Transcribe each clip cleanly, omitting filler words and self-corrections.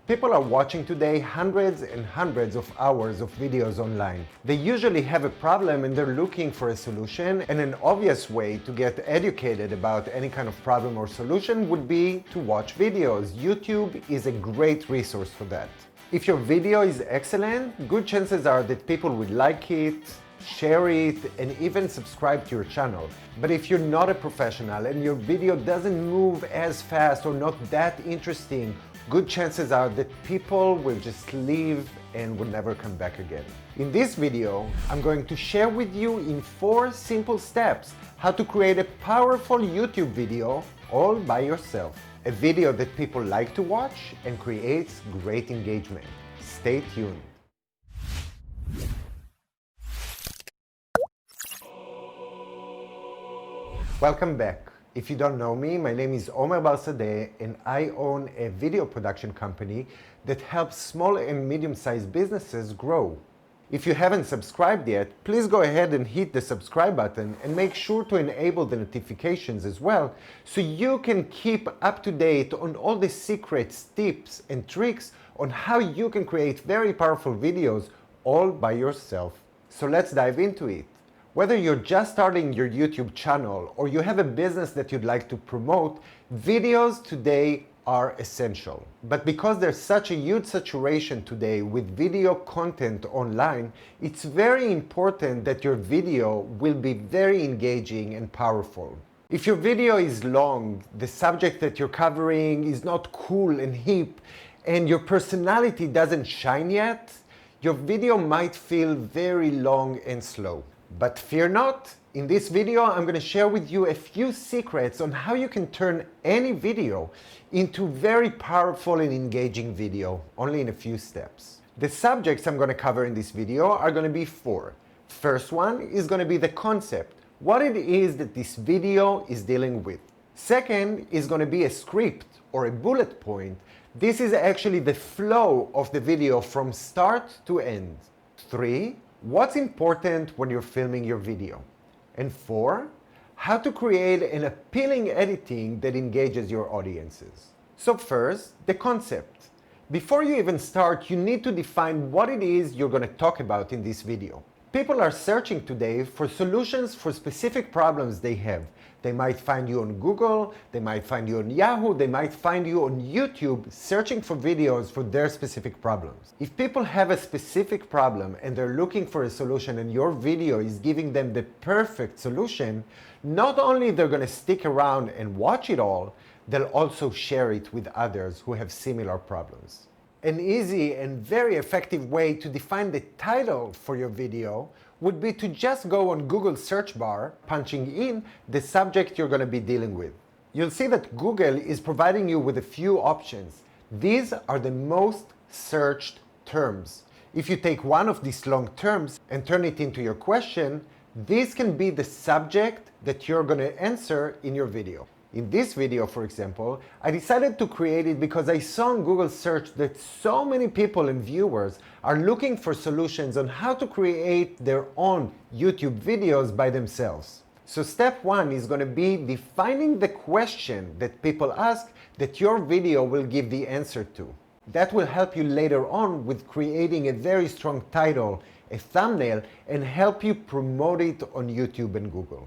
People are watching today hundreds and hundreds of hours of videos online. They usually have a problem and they're looking for a solution, and an obvious way to get educated about any kind of problem or solution would be to watch videos. YouTube is a great resource for that. If your video is excellent, good chances are that people will like it, share it, and even subscribe to your channel. But if you're not a professional and your video doesn't move as fast or not that interesting, good chances are that people will just leave and will never come back again. In this video, I'm going to share with you in 4 simple steps how to create a powerful YouTube video all by yourself. A video that people like to watch and creates great engagement. Stay tuned. Welcome back. If you don't know me, my name is Omer Barsadeh and I own a video production company that helps small and medium-sized businesses grow. If you haven't subscribed yet, please go ahead and hit the subscribe button and make sure to enable the notifications as well so you can keep up to date on all the secrets, tips and tricks on how you can create very powerful videos all by yourself. So let's dive into it. Whether you're just starting your YouTube channel or you have a business that you'd like to promote, videos today are essential. But because there's such a huge saturation today with video content online, it's very important that your video will be very engaging and powerful. If your video is long, the subject that you're covering is not cool and hip, and your personality doesn't shine yet, your video might feel very long and slow. But fear not, in this video I'm going to share with you a few secrets on how you can turn any video into very powerful and engaging video, only in a few steps. The subjects I'm going to cover in this video are going to be 4. First one is going to be the concept, what it is that this video is dealing with. Second is going to be a script or a bullet point. This is actually the flow of the video from start to end. 3. What's important when you're filming your video? And 4, how to create an appealing editing that engages your audiences. So first, the concept. Before you even start, you need to define what it is you're going to talk about in this video. People are searching today for solutions for specific problems they have. They might find you on Google, they might find you on Yahoo, they might find you on YouTube searching for videos for their specific problems. If people have a specific problem and they're looking for a solution and your video is giving them the perfect solution, not only they're going to stick around and watch it all, they'll also share it with others who have similar problems. An easy and very effective way to define the title for your video would be to just go on Google search bar, punching in the subject you're going to be dealing with. You'll see that Google is providing you with a few options. These are the most searched terms. If you take one of these long terms and turn it into your question, this can be the subject that you're going to answer in your video. In this video, for example, I decided to create it because I saw on Google search that so many people and viewers are looking for solutions on how to create their own YouTube videos by themselves. So step 1 is going to be defining the question that people ask that your video will give the answer to. That will help you later on with creating a very strong title, a thumbnail, and help you promote it on YouTube and Google.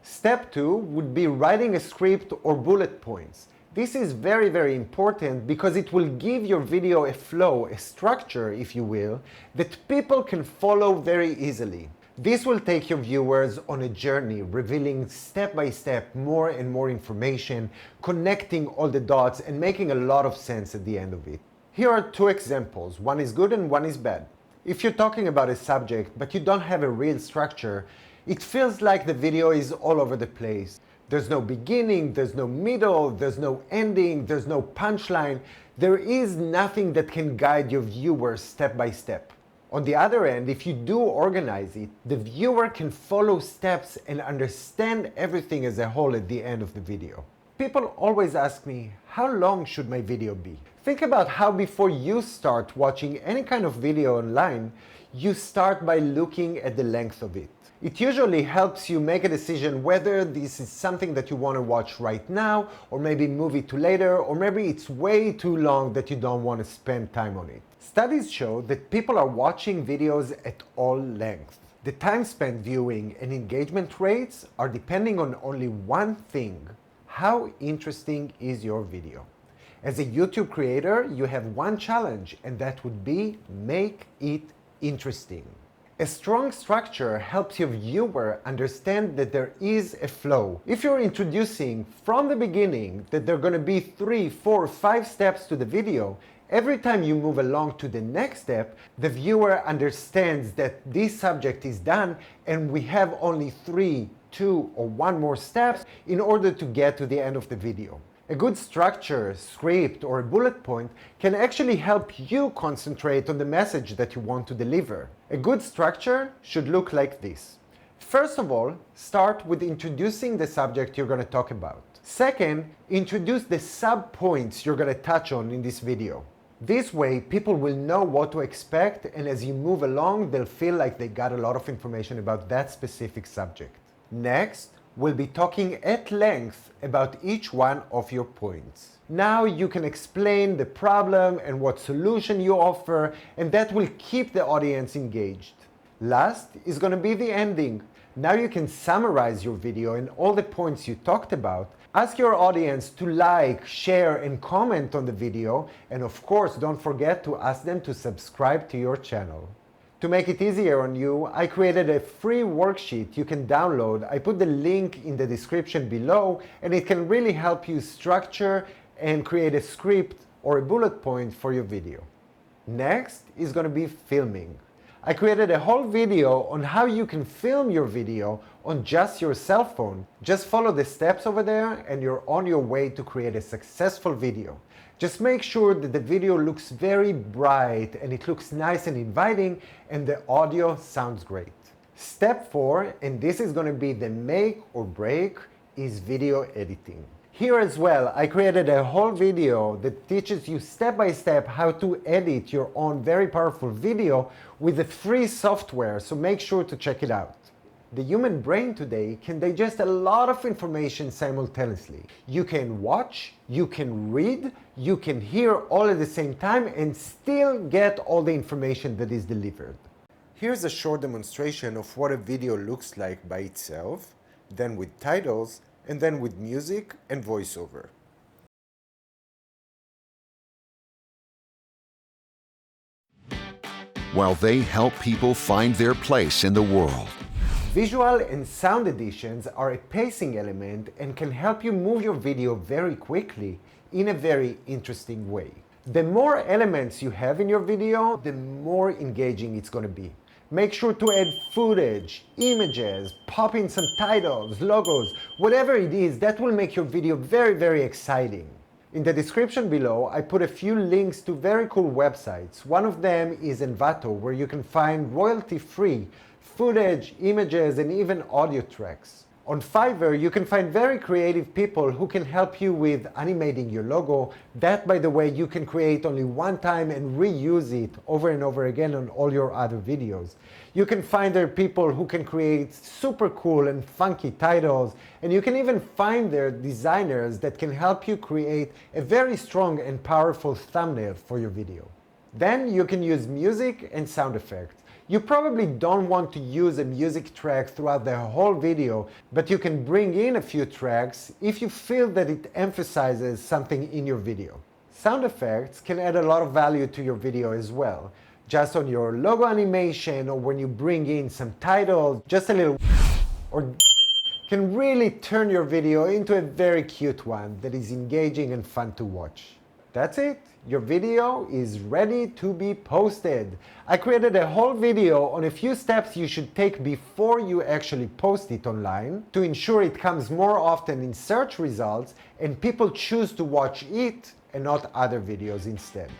Step 2 would be writing a script or bullet points. This is very, very important because it will give your video a flow, a structure, if you will, that people can follow very easily. This will take your viewers on a journey, revealing step by step more and more information, connecting all the dots and making a lot of sense at the end of it. Here are 2 examples. One is good and one is bad. If you're talking about a subject but you don't have a real structure, it feels like the video is all over the place. There's no beginning, there's no middle, there's no ending, there's no punchline. There is nothing that can guide your viewers step by step. On the other end, if you do organize it, the viewer can follow steps and understand everything as a whole at the end of the video. People always ask me, how long should my video be? Think about how before you start watching any kind of video online, you start by looking at the length of it. It usually helps you make a decision whether this is something that you want to watch right now, or maybe move it to later, or maybe it's way too long that you don't want to spend time on it. Studies show that people are watching videos at all lengths. The time spent viewing and engagement rates are depending on only one thing: how interesting is your video? As a YouTube creator, you have one challenge, and that would be make it interesting. A strong structure helps your viewer understand that there is a flow. If you're introducing from the beginning that there are going to be 3, 4, 5 steps to the video, every time you move along to the next step, the viewer understands that this subject is done and we have only 3, 2, or 1 more steps in order to get to the end of the video. A good structure, script, or a bullet point can actually help you concentrate on the message that you want to deliver. A good structure should look like this. First of all, start with introducing the subject you're going to talk about. Second, introduce the sub-points you're going to touch on in this video. This way, people will know what to expect, and as you move along, they'll feel like they got a lot of information about that specific subject. Next, we'll be talking at length about each one of your points. Now you can explain the problem and what solution you offer, and that will keep the audience engaged. Last is going to be the ending. Now you can summarize your video and all the points you talked about. Ask your audience to like, share, and comment on the video, and of course, don't forget to ask them to subscribe to your channel. To make it easier on you, I created a free worksheet you can download. I put the link in the description below, and it can really help you structure and create a script or a bullet point for your video. Next is going to be filming. I created a whole video on how you can film your video on just your cell phone. Just follow the steps over there and you're on your way to create a successful video. Just make sure that the video looks very bright and it looks nice and inviting and the audio sounds great. Step 4, and this is going to be the make or break, is video editing. Here as well, I created a whole video that teaches you step by step how to edit your own very powerful video with a free software, so make sure to check it out. The human brain today can digest a lot of information simultaneously. You can watch, you can read, you can hear all at the same time and still get all the information that is delivered. Here's a short demonstration of what a video looks like by itself, then with titles, and then with music and voiceover. While they help people find their place in the world. Visual and sound additions are a pacing element and can help you move your video very quickly in a very interesting way. The more elements you have in your video, the more engaging it's going to be. Make sure to add footage, images, pop in some titles, logos, whatever it is, that will make your video very, very exciting. In the description below, I put a few links to very cool websites. One of them is Envato, where you can find royalty-free footage, images, and even audio tracks. On Fiverr, you can find very creative people who can help you with animating your logo. That, by the way, you can create only one time and reuse it over and over again on all your other videos. You can find there people who can create super cool and funky titles, and you can even find there designers that can help you create a very strong and powerful thumbnail for your video. Then you can use music and sound effects. You probably don't want to use a music track throughout the whole video, but you can bring in a few tracks if you feel that it emphasizes something in your video. Sound effects can add a lot of value to your video as well. Just on your logo animation or when you bring in some titles, just a little or can really turn your video into a very cute one that is engaging and fun to watch. That's it. Your video is ready to be posted. I created a whole video on a few steps you should take before you actually post it online to ensure it comes more often in search results and people choose to watch it and not other videos instead.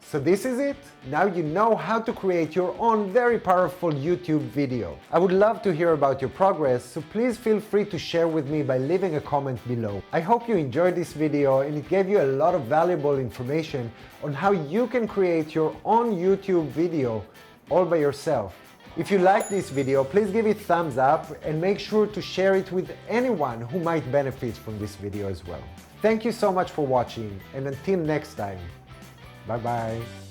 So this is it. Now you know how to create your own very powerful YouTube video. I would love to hear about your progress, so please feel free to share with me by leaving a comment below. I hope you enjoyed this video and it gave you a lot of valuable information on how you can create your own YouTube video all by yourself. If you like this video, please give it a thumbs up and make sure to share it with anyone who might benefit from this video as well. Thank you so much for watching, and until next time, bye bye.